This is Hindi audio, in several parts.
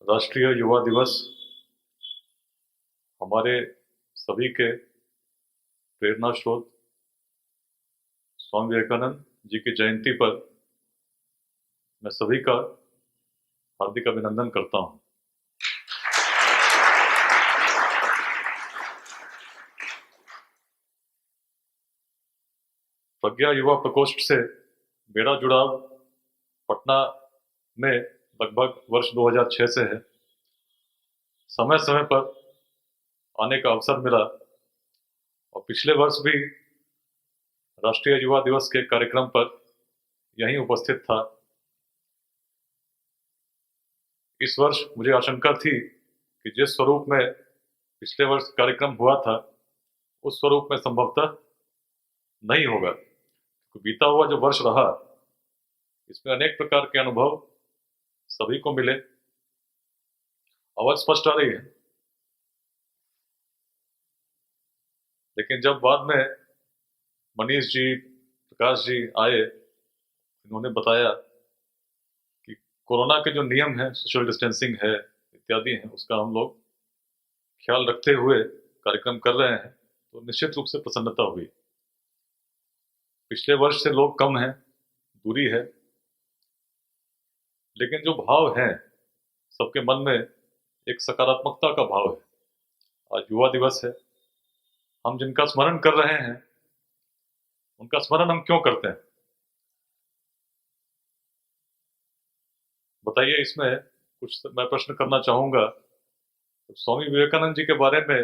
राष्ट्रीय युवा दिवस हमारे सभी के प्रेरणा स्रोत स्वामी विवेकानंद जी की जयंती पर मैं सभी का हार्दिक अभिनंदन करता हूं। प्रज्ञा युवा प्रकोष्ठ से मेरा जुड़ाव पटना में लगभग वर्ष 2006 से है। समय समय पर आने का अवसर मिला और पिछले वर्ष भी राष्ट्रीय युवा दिवस के कार्यक्रम पर यहीं उपस्थित था। इस वर्ष मुझे आशंका थी कि जिस स्वरूप में पिछले वर्ष कार्यक्रम हुआ था उस स्वरूप में संभवतः नहीं होगा। तो बीता हुआ जो वर्ष रहा इसमें अनेक प्रकार के अनुभव सभी को मिले। आवाज स्पष्ट आ रही है, लेकिन जब बाद में मनीष जी, प्रकाश जी आए, इन्होंने बताया कि कोरोना के जो नियम हैं, सोशल डिस्टेंसिंग है इत्यादि हैं, उसका हम लोग ख्याल रखते हुए कार्यक्रम कर रहे हैं, तो निश्चित रूप से प्रसन्नता हुई। पिछले वर्ष से लोग कम हैं, दूरी है, लेकिन जो भाव है सबके मन में एक सकारात्मकता का भाव है। आज युवा दिवस है, हम जिनका स्मरण कर रहे हैं उनका स्मरण हम क्यों करते हैं, बताइए। इसमें कुछ मैं प्रश्न करना चाहूंगा। तो स्वामी विवेकानंद जी के बारे में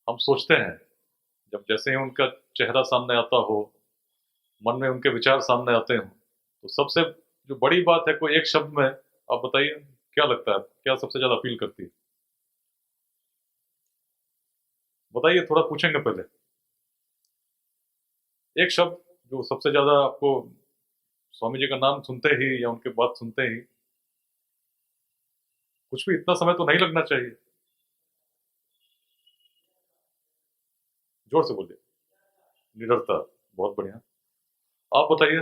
हम सोचते हैं, जब जैसे ही उनका चेहरा सामने आता हो, मन में उनके विचार सामने आते हो, तो सबसे जो बड़ी बात है, कोई एक शब्द में आप बताइए क्या लगता है, क्या सबसे ज्यादा अपील करती है? बताइए, थोड़ा पूछेंगे पहले। एक शब्द जो सबसे ज्यादा आपको स्वामी जी का नाम सुनते ही या उनके बात सुनते ही, कुछ भी इतना समय तो नहीं लगना चाहिए, जोर से बोलिए। निडरता, बहुत बढ़िया। आप बताइए।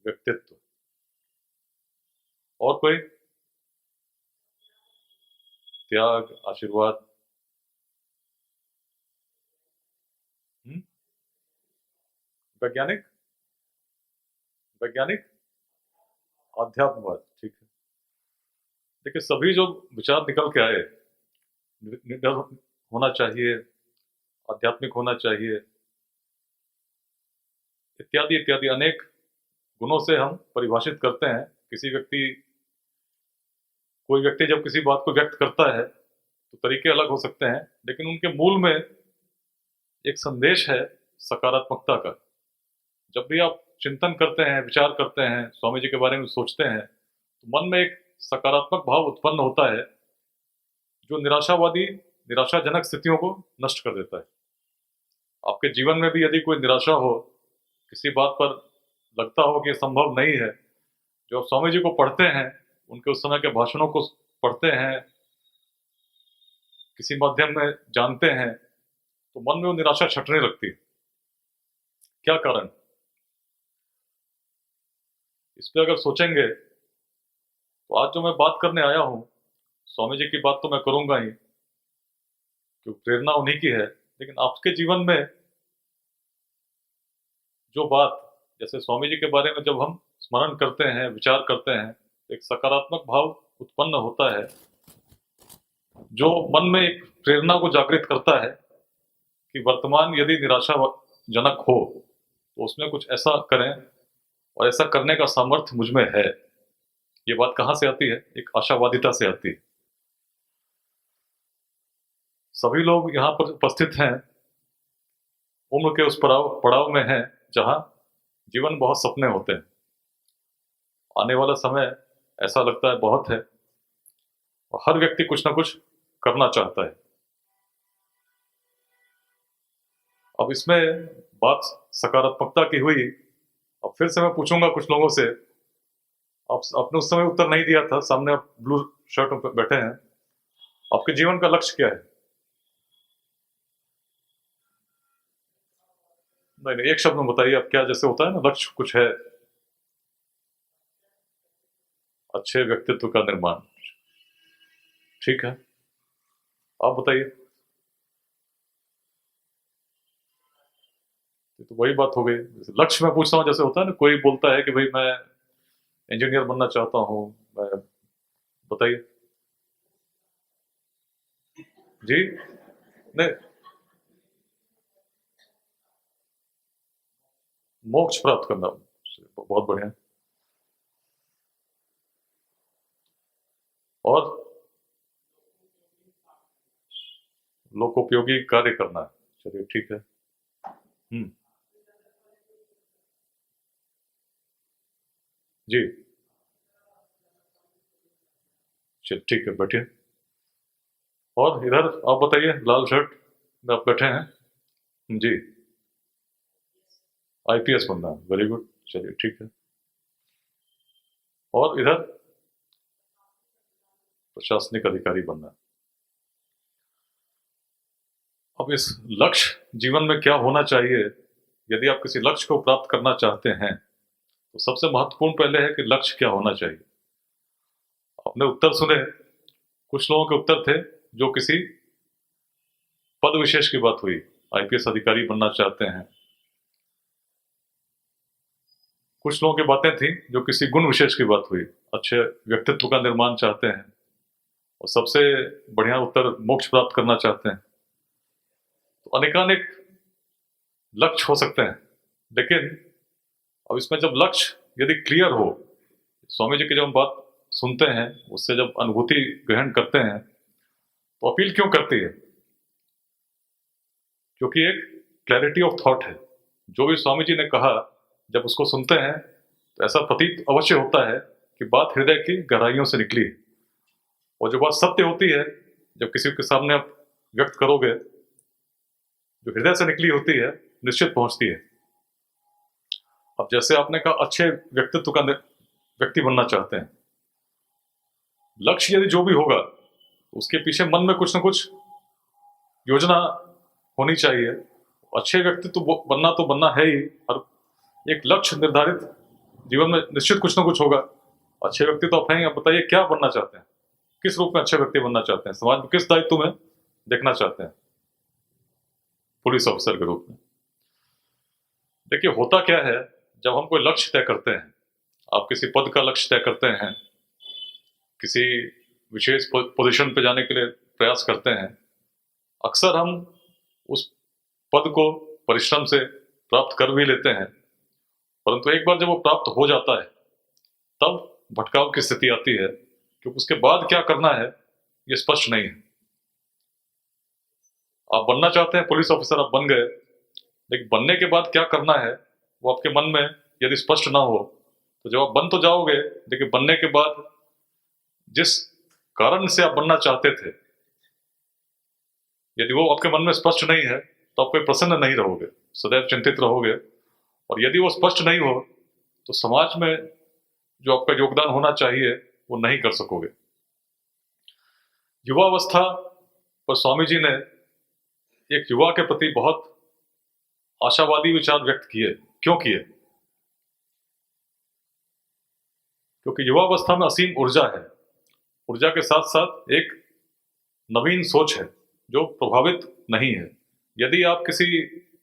व्यक्तित्व। और कोई? त्याग, आशीर्वाद। हम्म? वैज्ञानिक। वैज्ञानिक आध्यात्मवाद, ठीक है। देखिए, सभी जो विचार निकल के आए, निडर होना चाहिए, आध्यात्मिक होना चाहिए, इत्यादि इत्यादि अनेक गुणों से हम परिभाषित करते हैं। किसी व्यक्ति, कोई व्यक्ति जब किसी बात को व्यक्त करता है तो तरीके अलग हो सकते हैं, लेकिन उनके मूल में एक संदेश है सकारात्मकता का। जब भी आप चिंतन करते हैं, विचार करते हैं, स्वामी जी के बारे में सोचते हैं, तो मन में एक सकारात्मक भाव उत्पन्न होता है जो निराशावादी, निराशाजनक स्थितियों को नष्ट कर देता है। आपके जीवन में भी यदि कोई निराशा हो, किसी बात पर लगता हो कि संभव नहीं है, जो आप स्वामी जी को पढ़ते हैं, उनके उस समय के भाषणों को पढ़ते हैं, किसी माध्यम में जानते हैं, तो मन में वो निराशा छटने लगती है। क्या कारण? इस पे अगर सोचेंगे तो आज जो मैं बात करने आया हूं, स्वामी जी की बात तो मैं करूंगा ही, क्योंकि प्रेरणा उन्हीं की है, लेकिन आपके जीवन में जो बात, जैसे स्वामी जी के बारे में जब हम स्मरण करते हैं, विचार करते हैं, तो एक सकारात्मक भाव उत्पन्न होता है जो मन में एक प्रेरणा को जागृत करता है कि वर्तमान यदि निराशाजनक हो तो उसमें कुछ ऐसा करें, और ऐसा करने का सामर्थ्य मुझ में है। ये बात कहाँ से आती है? एक आशावादिता से आती है। सभी लोग यहाँ पर उपस्थित हैं, उम्र के उस पड़ाव पड़ाव में हैं जहां जीवन बहुत सपने होते हैं। आने वाला समय ऐसा लगता है बहुत है, और हर व्यक्ति कुछ ना कुछ करना चाहता है। अब इसमें बात सकारात्मकता की हुई। अब फिर से मैं पूछूंगा कुछ लोगों से, आप आपने उस समय उत्तर नहीं दिया था, सामने आप ब्लू शर्ट में बैठे हैं, आपके जीवन का लक्ष्य क्या है? नहीं नहीं, एक शब्द में बताइए आप, क्या जैसे होता है ना, लक्ष्य कुछ है। अच्छे व्यक्तित्व का निर्माण। ठीक है, आप बताइए। तो वही बात हो गई। जैसे लक्ष्य मैं पूछता हूँ, जैसे होता है ना, कोई बोलता है कि भाई मैं इंजीनियर बनना चाहता हूँ, मैं, बताइए। जी, नहीं, मोक्ष प्राप्त करना, बहुत बढ़िया। और लोकोपयोगी कार्य करना है। चलिए ठीक है। हम्म। जी, चलिए ठीक है, बैठिए। और इधर आप बताइए, लाल शर्ट में आप बैठे हैं। जी, आईपीएस बनना है, वेरी गुड। चलिए ठीक है। और इधर प्रशासनिक अधिकारी बनना है। अब इस लक्ष्य जीवन में क्या होना चाहिए, यदि आप किसी लक्ष्य को प्राप्त करना चाहते हैं, तो सबसे महत्वपूर्ण पहले है कि लक्ष्य क्या होना चाहिए। आपने उत्तर सुने, कुछ लोगों के उत्तर थे जो किसी पद विशेष की बात हुई, आईपीएस अधिकारी बनना चाहते हैं। कुछ लोगों की बातें थी जो किसी गुण विशेष की बात हुई, अच्छे व्यक्तित्व का निर्माण चाहते हैं। और सबसे बढ़िया उत्तर मोक्ष प्राप्त करना चाहते हैं। तो अनेकानेक लक्ष्य हो सकते हैं, लेकिन अब इसमें जब लक्ष्य यदि क्लियर हो, स्वामी जी की जब हम बात सुनते हैं, उससे जब अनुभूति ग्रहण करते हैं, तो अपील क्यों करती है? क्योंकि एक क्लैरिटी ऑफ थॉट है। जो भी स्वामी जी ने कहा, जब उसको सुनते हैं तो ऐसा प्रतीत अवश्य होता है कि बात हृदय की गहराइयों से निकली है। और जो बात सत्य होती है, जब किसी के सामने आप व्यक्त करोगे, जो हृदय से निकली होती है, निश्चित पहुंचती है। अब जैसे आपने कहा, अच्छे व्यक्तित्व का व्यक्ति बनना चाहते हैं, लक्ष्य यदि जो भी होगा, उसके पीछे मन में कुछ ना कुछ योजना होनी चाहिए। अच्छे व्यक्तित्व बनना तो बनना है ही, और एक लक्ष्य निर्धारित जीवन में निश्चित कुछ ना कुछ होगा। अच्छे व्यक्ति तो आप हैं, आप बताइए क्या बनना चाहते हैं, किस रूप में अच्छे व्यक्ति बनना चाहते हैं, समाज में किस दायित्व में देखना चाहते हैं? पुलिस ऑफिसर के रूप में। देखिए, होता क्या है, जब हम कोई लक्ष्य तय करते हैं, आप किसी पद का लक्ष्य तय करते हैं, किसी विशेष पोजीशन पे जाने के लिए प्रयास करते हैं, अक्सर हम उस पद को परिश्रम से प्राप्त कर भी लेते हैं, परंतु एक बार जब वो प्राप्त हो जाता है, तब भटकाव की स्थिति आती है, क्योंकि उसके बाद क्या करना है ये स्पष्ट नहीं है। आप बनना चाहते हैं पुलिस ऑफिसर, आप बन गए, लेकिन बनने के बाद क्या करना है वो आपके मन में यदि स्पष्ट ना हो, तो जब आप बन तो जाओगे, लेकिन बनने के बाद जिस कारण से आप बनना चाहते थे, यदि वो आपके मन में स्पष्ट नहीं है, तो आप कोई प्रसन्न नहीं रहोगे, सदैव चिंतित रहोगे। और यदि वो स्पष्ट नहीं हो, तो समाज में जो आपका योगदान होना चाहिए वो नहीं कर सकोगे। युवावस्था पर स्वामी जी ने एक युवा के प्रति बहुत आशावादी विचार व्यक्त किए। क्यों किए? क्योंकि युवावस्था में असीम ऊर्जा है। ऊर्जा के साथ साथ एक नवीन सोच है जो प्रभावित नहीं है। यदि आप किसी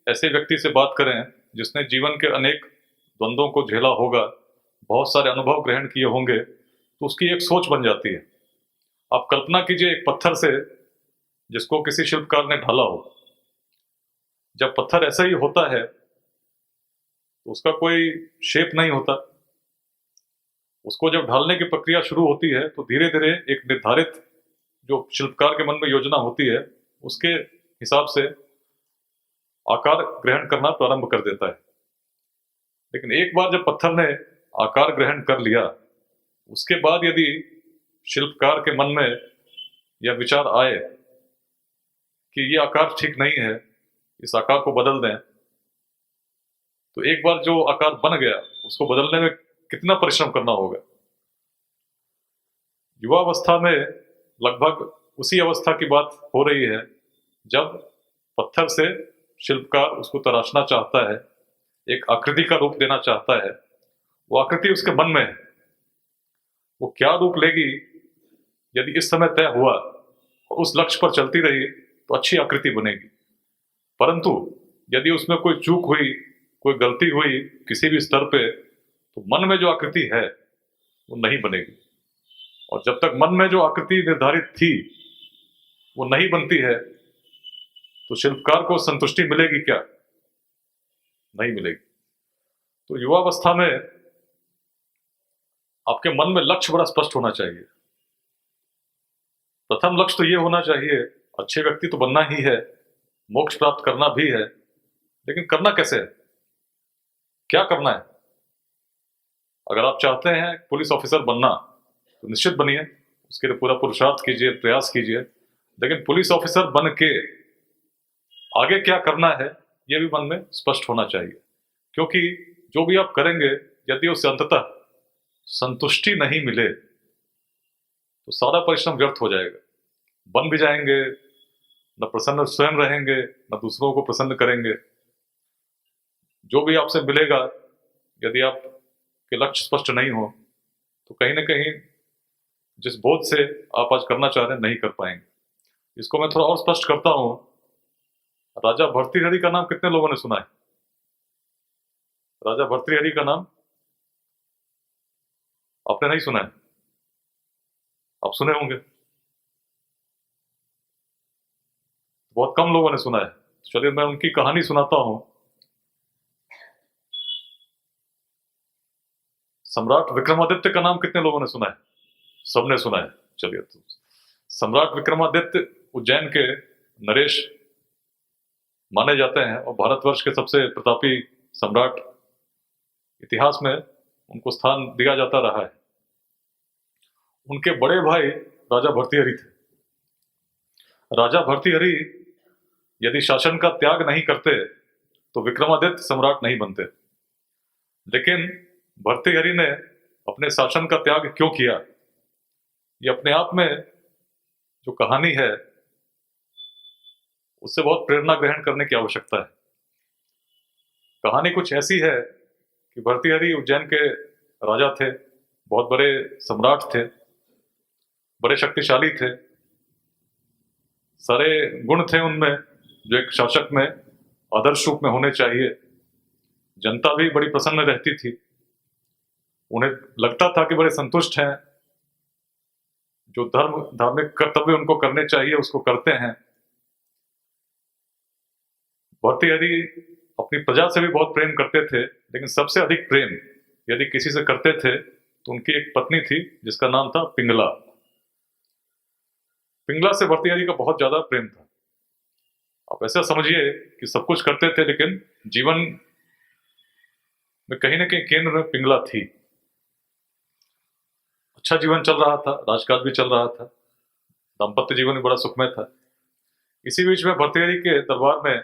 ऐसे व्यक्ति से बात करें जिसने जीवन के अनेक द्वंद्वों को झेला होगा, बहुत सारे अनुभव ग्रहण किए होंगे, तो उसकी एक सोच बन जाती है। आप कल्पना कीजिए एक पत्थर से जिसको किसी शिल्पकार ने ढाला हो। जब पत्थर ऐसा ही होता है तो उसका कोई शेप नहीं होता। उसको जब ढालने की प्रक्रिया शुरू होती है तो धीरे धीरे एक निर्धारित जो शिल्पकार के मन में योजना होती है उसके हिसाब से आकार ग्रहण करना प्रारंभ कर देता है। लेकिन एक बार जब पत्थर ने आकार ग्रहण कर लिया, उसके बाद यदि शिल्पकार के मन में यह विचार आए कि ये आकार ठीक नहीं है, इस आकार को बदल दें, तो एक बार जो आकार बन गया उसको बदलने में कितना परिश्रम करना होगा। युवावस्था में लगभग उसी अवस्था की बात हो रही है जब पत्थर से शिल्पकार उसको तराशना चाहता है, एक आकृति का रूप देना चाहता है। वो आकृति उसके मन में है, वो क्या रूप लेगी, यदि इस समय तय हुआ और उस लक्ष्य पर चलती रही तो अच्छी आकृति बनेगी। परंतु यदि उसमें कोई चूक हुई, कोई गलती हुई किसी भी स्तर पे, तो मन में जो आकृति है वो नहीं बनेगी। और जब तक मन में जो आकृति निर्धारित थी वो नहीं बनती है, तो शिल्पकार को संतुष्टि मिलेगी क्या? नहीं मिलेगी। तो युवावस्था में आपके मन में लक्ष्य बड़ा स्पष्ट होना चाहिए। प्रथम लक्ष्य तो ये होना चाहिए, अच्छे व्यक्ति तो बनना ही है, मोक्ष प्राप्त करना भी है, लेकिन करना कैसे है, क्या करना है? अगर आप चाहते हैं पुलिस ऑफिसर बनना तो निश्चित बनिए, उसके लिए पूरा पुरुषार्थ कीजिए, प्रयास कीजिए, लेकिन पुलिस ऑफिसर बन के आगे क्या करना है यह भी मन में स्पष्ट होना चाहिए। क्योंकि जो भी आप करेंगे, यदि उससे अंततः संतुष्टि नहीं मिले तो सारा परिश्रम व्यर्थ हो जाएगा। बन भी जाएंगे, न प्रसन्न स्वयं रहेंगे, न दूसरों को प्रसन्न करेंगे। जो भी आपसे मिलेगा, यदि आपके लक्ष्य स्पष्ट नहीं हो तो कहीं ना कहीं जिस बोध से आप आज करना चाह रहे हैं नहीं कर पाएंगे। इसको मैं थोड़ा और स्पष्ट करता हूं। राजा भर्तृहरि का नाम कितने लोगों ने सुना है? राजा भर्तृहरि का नाम आपने नहीं सुना है? आप सुने होंगे, बहुत कम लोगों ने सुना है। चलिए मैं उनकी कहानी सुनाता हूं। सम्राट विक्रमादित्य का नाम कितने लोगों ने सुना है? सबने सुना है। चलिए, तो सम्राट विक्रमादित्य उज्जैन के नरेश माने जाते हैं और भारतवर्ष के सबसे प्रतापी सम्राट इतिहास में उनको स्थान दिया जाता रहा है। उनके बड़े भाई राजा भर्तृहरि थे। राजा भर्तृहरि यदि शासन का त्याग नहीं करते तो विक्रमादित्य सम्राट नहीं बनते। लेकिन भर्तृहरि ने अपने शासन का त्याग क्यों किया, ये अपने आप में जो कहानी है उससे बहुत प्रेरणा ग्रहण करने की आवश्यकता है। कहानी कुछ ऐसी है कि भर्तृहरि उज्जैन के राजा थे, बहुत बड़े सम्राट थे, बड़े शक्तिशाली थे, सारे गुण थे उनमें जो एक शासक में आदर्श रूप में होने चाहिए। जनता भी बड़ी प्रसन्न रहती थी, उन्हें लगता था कि बड़े संतुष्ट हैं, जो धार्मिक कर्तव्य उनको करने चाहिए उसको करते हैं। भर्तृहरि अपनी प्रजा से भी बहुत प्रेम करते थे, लेकिन सबसे अधिक प्रेम यदि किसी से करते थे तो उनकी एक पत्नी थी जिसका नाम था पिंगला। पिंगला से भर्तृहरि का बहुत ज्यादा प्रेम था। आप ऐसा समझिए कि सब कुछ करते थे, लेकिन जीवन में कहीं ना कहीं केंद्र में पिंगला थी। अच्छा जीवन चल रहा था, राजकाज भी चल रहा था, दाम्पत्य जीवन भी बड़ा सुखमय था। इसी बीच में भर्तृहरि के दरबार में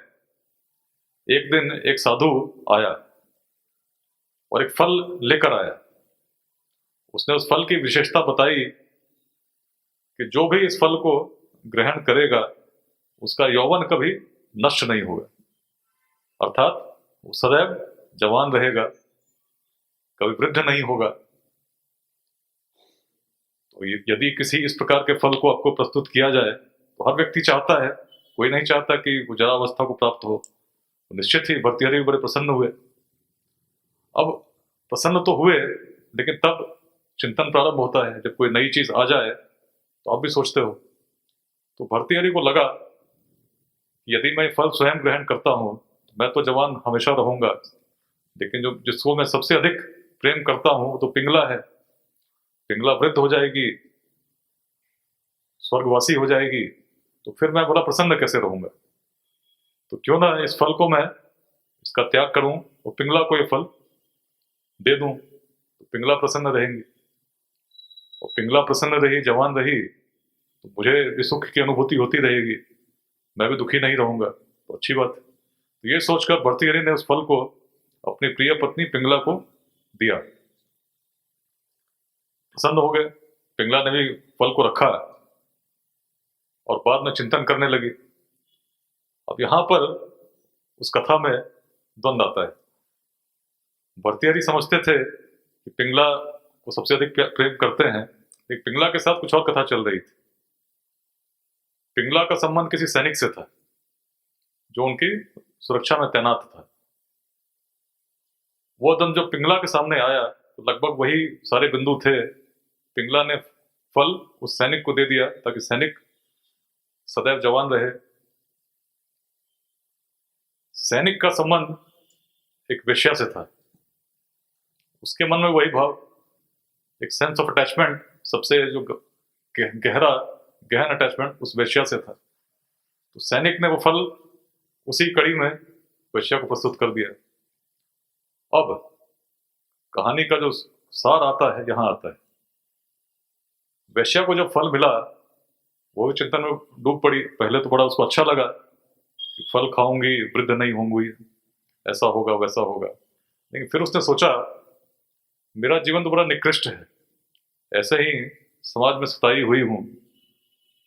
एक दिन एक साधु आया और एक फल लेकर आया। उसने उस फल की विशेषता बताई कि जो भी इस फल को ग्रहण करेगा उसका यौवन कभी नष्ट नहीं होगा, अर्थात वो सदैव जवान रहेगा, कभी वृद्ध नहीं होगा। तो यदि किसी इस प्रकार के फल को आपको प्रस्तुत किया जाए तो हर व्यक्ति चाहता है, कोई नहीं चाहता कि वो जरावस्था को प्राप्त हो। तो निश्चित ही भर्तृहरि बड़े प्रसन्न हुए। अब प्रसन्न तो हुए, लेकिन तब चिंतन प्रारंभ होता है। जब कोई नई चीज आ जाए तो आप भी सोचते हो। तो भर्तृहरि को लगा कि यदि मैं फल स्वयं ग्रहण करता हूं तो मैं तो जवान हमेशा रहूंगा, लेकिन जो जिसको मैं सबसे अधिक प्रेम करता हूं वो तो पिंगला है। पिंगला वृद्ध हो जाएगी, स्वर्गवासी हो जाएगी, तो फिर मैं बड़ा प्रसन्न कैसे रहूंगा? तो क्यों ना इस फल को मैं इसका त्याग करूं और पिंगला को ये फल दे दूं, तो पिंगला प्रसन्न रहेंगी। और पिंगला प्रसन्न रही, जवान रही, तो मुझे भी सुख की अनुभूति होती रहेगी, मैं भी दुखी नहीं रहूंगा, तो अच्छी बात है। तो ये सोचकर भर्तृहरि ने उस फल को अपनी प्रिय पत्नी पिंगला को दिया। प्रसन्न हो गए, पिंगला ने भी फल को रखा और बाद में चिंतन करने लगी। अब यहां पर उस कथा में द्वंद आता है। भर्तृहरि समझते थे कि पिंगला वो सबसे अधिक प्रेम करते हैं। एक पिंगला के साथ कुछ और कथा चल रही थी। पिंगला का संबंध किसी सैनिक से था जो उनकी सुरक्षा में तैनात था। वो दम जब पिंगला के सामने आया तो लगभग वही सारे बिंदु थे। पिंगला ने फल उस सैनिक को दे दिया ताकि सैनिक सदैव जवान रहे। सैनिक का संबंध एक वेश्या से था। उसके मन में वही भाव, एक सेंस ऑफ अटैचमेंट, सबसे जो गहन अटैचमेंट उस वेश्या से था। तो सैनिक ने वो फल उसी कड़ी में वेश्या को प्रस्तुत कर दिया। अब कहानी का जो सार आता है यहां आता है। वेश्या को जब फल मिला वो भी चिंतन में डूब पड़ी। पहले तो बड़ा उसको अच्छा लगा कि फल खाऊंगी, वृद्ध नहीं होंगी, ऐसा होगा वैसा होगा। लेकिन फिर उसने सोचा मेरा जीवन तो बड़ा निकृष्ट है, ऐसे ही समाज में सताई हुई हूं,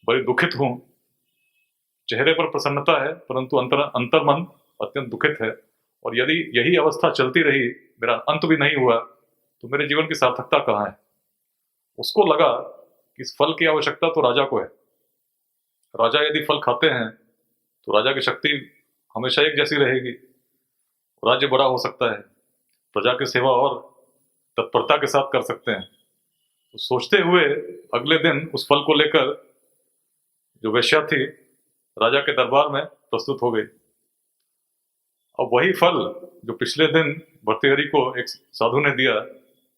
बड़ी दुखित हूं, चेहरे पर प्रसन्नता है परंतु अंतर्मन अत्यंत दुखित है। और यदि यही अवस्था चलती रही, मेरा अंत भी नहीं हुआ, तो मेरे जीवन की सार्थकता कहाँ है। उसको लगा कि इस फल की आवश्यकता तो राजा को है। राजा यदि फल खाते हैं तो राजा की शक्ति हमेशा एक जैसी रहेगी, राज्य बड़ा हो सकता है, प्रजा की सेवा और तत्परता के साथ कर सकते हैं। तो सोचते हुए अगले दिन उस फल को लेकर जो वेश्या थी राजा के दरबार में प्रस्तुत हो गई। अब वही फल जो पिछले दिन भर्तृहरि को एक साधु ने दिया,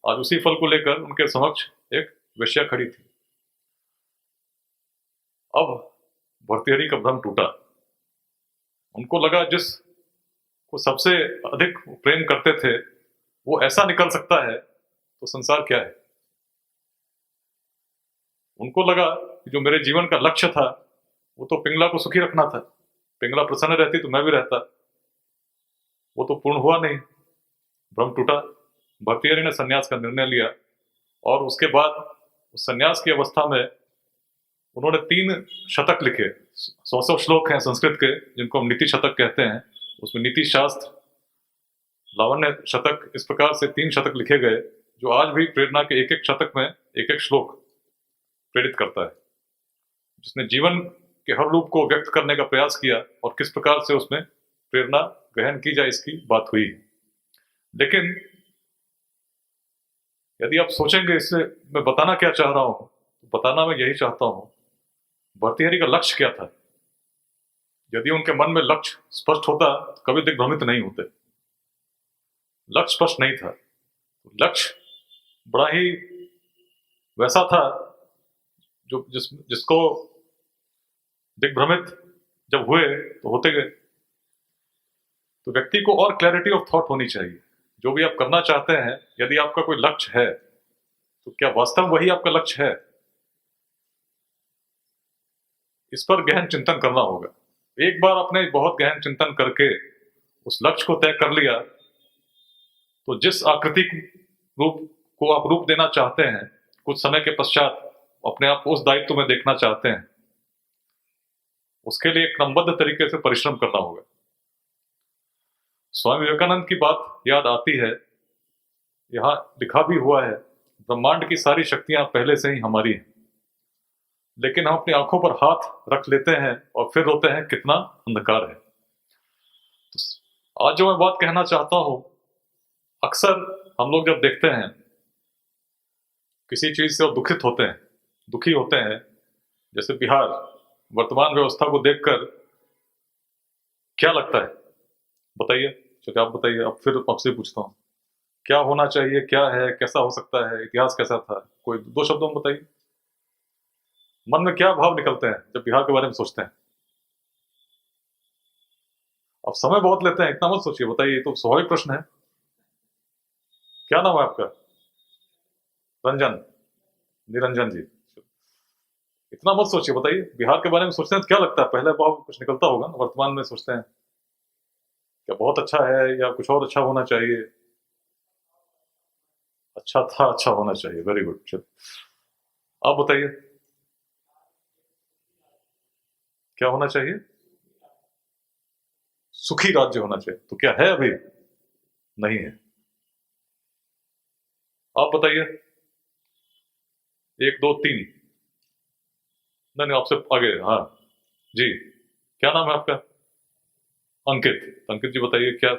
आज उसी फल को लेकर उनके समक्ष एक वेश्या खड़ी थी। अब भर्तृहरि का भ्रम टूटा। उनको लगा जिस को सबसे अधिक प्रेम करते थे वो ऐसा निकल सकता है तो संसार क्या है। उनको लगा कि जो मेरे जीवन का लक्ष्य था वो तो पिंगला को सुखी रखना था, पिंगला प्रसन्न रहती तो मैं भी रहता, वो तो पूर्ण हुआ नहीं। भ्रम टूटा। भर्तृहरि ने सन्यास का निर्णय लिया और उसके बाद उस सन्यास की अवस्था में उन्होंने 3 शतक लिखे। 100 श्लोक हैं संस्कृत के जिनको हम नीति शतक कहते हैं। उसमें नीति शास्त्र, लावण्य शतक, इस प्रकार से 3 शतक लिखे गए जो आज भी प्रेरणा के एक एक शतक में एक एक श्लोक प्रेरित करता है, जिसने जीवन के हर रूप को व्यक्त करने का प्रयास किया और किस प्रकार से उसमें प्रेरणा ग्रहण की जाए इसकी बात हुई। लेकिन यदि आप सोचेंगे इससे मैं बताना क्या चाह रहा हूं, तो बताना मैं यही चाहता हूं भर्तृहरि का लक्ष्य क्या था। यदि उनके मन में लक्ष्य स्पष्ट होता तो कभी दिग्भ्रमित नहीं होते। लक्ष्य स्पष्ट नहीं था। लक्ष्य बड़ा ही वैसा था जो जिसको दिग्भ्रमित जब हुए तो होते गए। तो व्यक्ति को और क्लैरिटी ऑफ थॉट होनी चाहिए। जो भी आप करना चाहते हैं, यदि आपका कोई लक्ष्य है तो क्या वास्तव वही आपका लक्ष्य है, इस पर गहन चिंतन करना होगा। एक बार आपने बहुत गहन चिंतन करके उस लक्ष्य को तय कर लिया तो जिस आकृति रूप को आप रूप देना चाहते हैं, कुछ समय के पश्चात अपने आप को उस दायित्व में देखना चाहते हैं, उसके लिए क्रमबद्ध तरीके से परिश्रम करना होगा। स्वामी विवेकानंद की बात याद आती है। यहां लिखा भी हुआ है, ब्रह्मांड की सारी शक्तियां पहले से ही हमारी हैं, लेकिन हम अपनी आंखों पर हाथ रख लेते हैं और फिर रोते हैं कितना अंधकार है। तो आज जो मैं बात कहना चाहता हूं, अक्सर हम लोग जब देखते हैं किसी चीज से और दुखी होते हैं, जैसे बिहार वर्तमान व्यवस्था को देखकर क्या लगता है बताइए। चलिए आप बताइए, अब फिर आपसे पूछता हूं क्या होना चाहिए, क्या है, कैसा हो सकता है, इतिहास कैसा था, कोई 2 शब्दों में बताइए। मन में क्या भाव निकलते हैं जब बिहार के बारे में सोचते हैं। अब समय बहुत लेते हैं, इतना मत सोचिए, बताइए, तो स्वाभाविक प्रश्न है। क्या नाम है आपका? रंजन, निरंजन जी। इतना मत सोचिए, बताइए बिहार के बारे में सोचते हैं तो क्या लगता है, पहले भाव कुछ निकलता होगा ना। वर्तमान में सोचते हैं क्या बहुत अच्छा है या कुछ और अच्छा होना चाहिए। अच्छा था, अच्छा होना चाहिए, वेरी गुड। चलो आप बताइए क्या होना चाहिए। सुखी राज्य होना चाहिए, तो क्या है? अभी नहीं है। आप बताइए। एक दो तीन। नहीं नहीं, आपसे आगे। हाँ जी, क्या नाम है आपका? अंकित। अंकित जी बताइए क्या।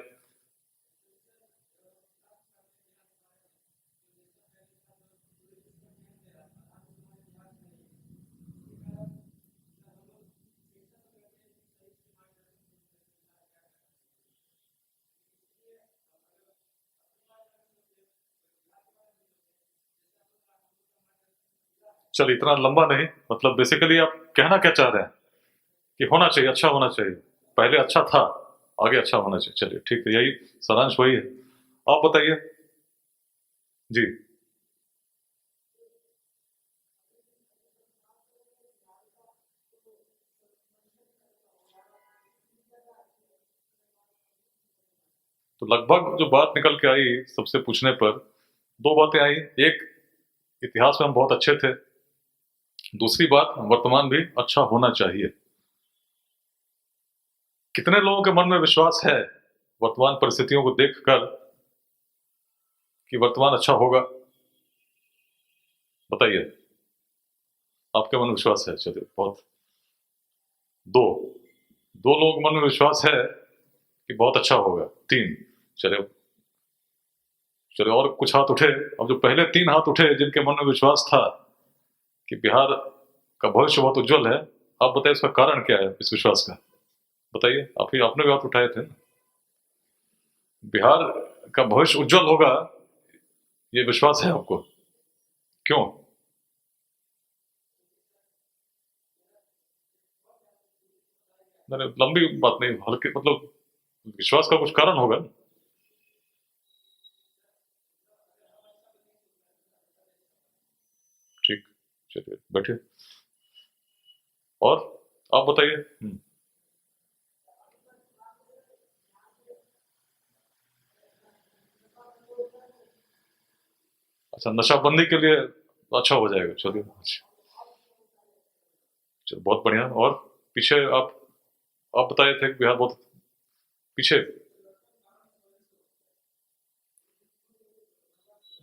चलिए, इतना लंबा नहीं, मतलब बेसिकली आप कहना क्या चाह रहे हैं कि होना चाहिए, अच्छा होना चाहिए, पहले अच्छा था, आगे अच्छा होना चाहिए। चलिए ठीक है, यही सारांश वही है। आप बताइए। जी। तो लगभग जो बात निकल के आई सबसे पूछने पर, दो बातें आई। एक, इतिहास में हम बहुत अच्छे थे। दूसरी बात, वर्तमान भी अच्छा होना चाहिए। कितने लोगों के मन में विश्वास है वर्तमान परिस्थितियों को देखकर कि वर्तमान अच्छा होगा? बताइए, आपके मन में विश्वास है? चलिए बहुत। दो, दो लोग मन में विश्वास है कि बहुत अच्छा होगा। तीन। चलिए, चलिए और कुछ हाथ उठे। अब जो पहले तीन हाथ उठे जिनके मन में विश्वास था कि बिहार का भविष्य बहुत उज्जवल है, आप बताइए इसका कारण क्या है इस विश्वास का? बताइए, आप ही आपने भी हाथ उठाए थे ना। बिहार का भविष्य उज्जवल होगा, ये विश्वास है आपको? क्यों? मैंने लंबी बात नहीं, हल्के मतलब विश्वास का कुछ कारण होगा ना। ठीक, चलिए बैठिए। और आप बताइए। अच्छा, नशाबंदी के लिए अच्छा हो जाएगा, चलिए अच्छा। चलो बहुत बढ़िया। और पीछे आप बताए थे कि बिहार बहुत पीछे।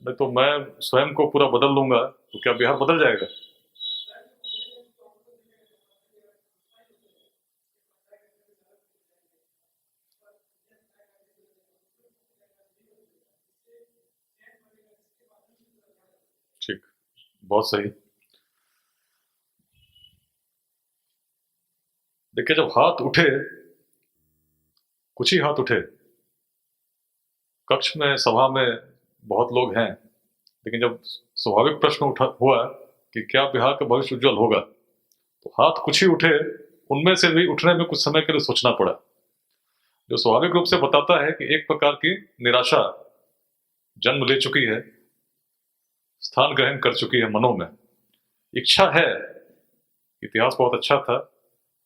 नहीं तो मैं स्वयं को पूरा बदल लूंगा तो क्या बिहार बदल जाएगा? ठीक, बहुत सही। देखिए, जब हाथ उठे, कुछ ही हाथ उठे, कक्ष में सभा में बहुत लोग हैं, लेकिन जब स्वाभाविक प्रश्न उठा हुआ कि क्या बिहार का भविष्य उज्जवल होगा, तो हाथ कुछ ही उठे। उनमें से भी उठने में कुछ समय के लिए सोचना पड़ा, जो स्वाभाविक रूप से बताता है कि एक प्रकार की निराशा जन्म ले चुकी है, स्थान ग्रहण कर चुकी है मनों में। इच्छा है, इतिहास बहुत अच्छा था,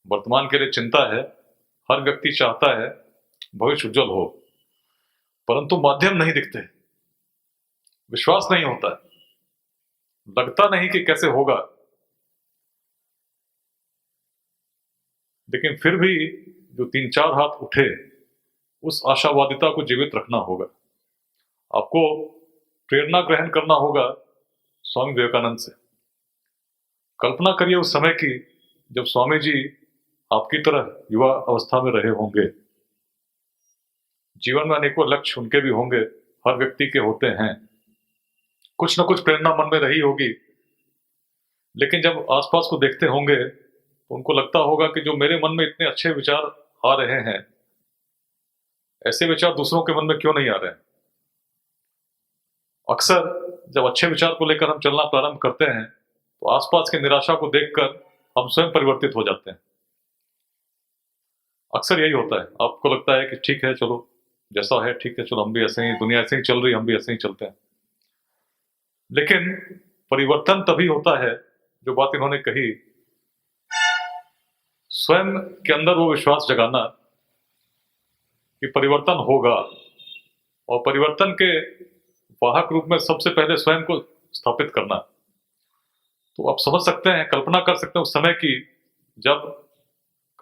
वर्तमान के लिए चिंता है, हर व्यक्ति चाहता है भविष्य उज्जवल हो, परंतु माध्यम नहीं दिखते, विश्वास नहीं होता, लगता नहीं कि कैसे होगा। लेकिन फिर भी जो तीन चार हाथ उठे, उस आशावादिता को जीवित रखना होगा। आपको प्रेरणा ग्रहण करना होगा स्वामी विवेकानंद से। कल्पना करिए उस समय की जब स्वामी जी आपकी तरह युवा अवस्था में रहे होंगे। जीवन में अनेकों लक्ष्य उनके भी होंगे, हर व्यक्ति के होते हैं, कुछ ना कुछ प्रेरणा मन में रही होगी। लेकिन जब आसपास को देखते होंगे तो उनको लगता होगा कि जो मेरे मन में इतने अच्छे विचार आ रहे हैं, ऐसे विचार दूसरों के मन में क्यों नहीं आ रहे हैं? अक्सर जब अच्छे विचार को लेकर हम चलना प्रारंभ करते हैं तो आसपास की निराशा को देखकर हम स्वयं परिवर्तित हो जाते हैं। अक्सर यही होता है, आपको लगता है कि ठीक है चलो, जैसा है ठीक है, चलो हम भी ऐसे ही, दुनिया ऐसे ही चल रही, हम भी ऐसे ही चलते हैं। लेकिन परिवर्तन तभी होता है, जो बात इन्होंने कही, स्वयं के अंदर वो विश्वास जगाना कि परिवर्तन होगा, और परिवर्तन के वाहक रूप में सबसे पहले स्वयं को स्थापित करना। तो आप समझ सकते हैं, कल्पना कर सकते हैं उस समय की जब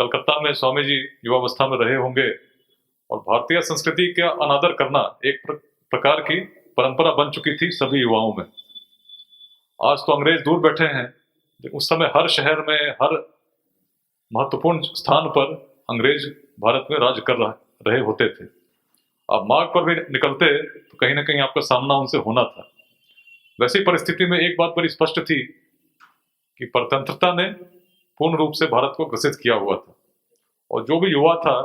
कलकत्ता में स्वामी जी युवावस्था में रहे होंगे, और भारतीय संस्कृति का अनादर करना एक प्रकार की परंपरा बन चुकी थी सभी युवाओं में। आज तो अंग्रेज दूर बैठे हैं, लेकिन उस समय हर शहर में, हर महत्वपूर्ण स्थान पर अंग्रेज भारत में राज कर रहे होते थे। आप मार्ग पर भी निकलते तो कहीं ना कहीं आपका सामना उनसे होना था। वैसी परिस्थिति में एक बात बड़ी स्पष्ट थी कि परतंत्रता ने पूर्ण रूप से भारत को ग्रसित किया हुआ था, और जो भी युवा था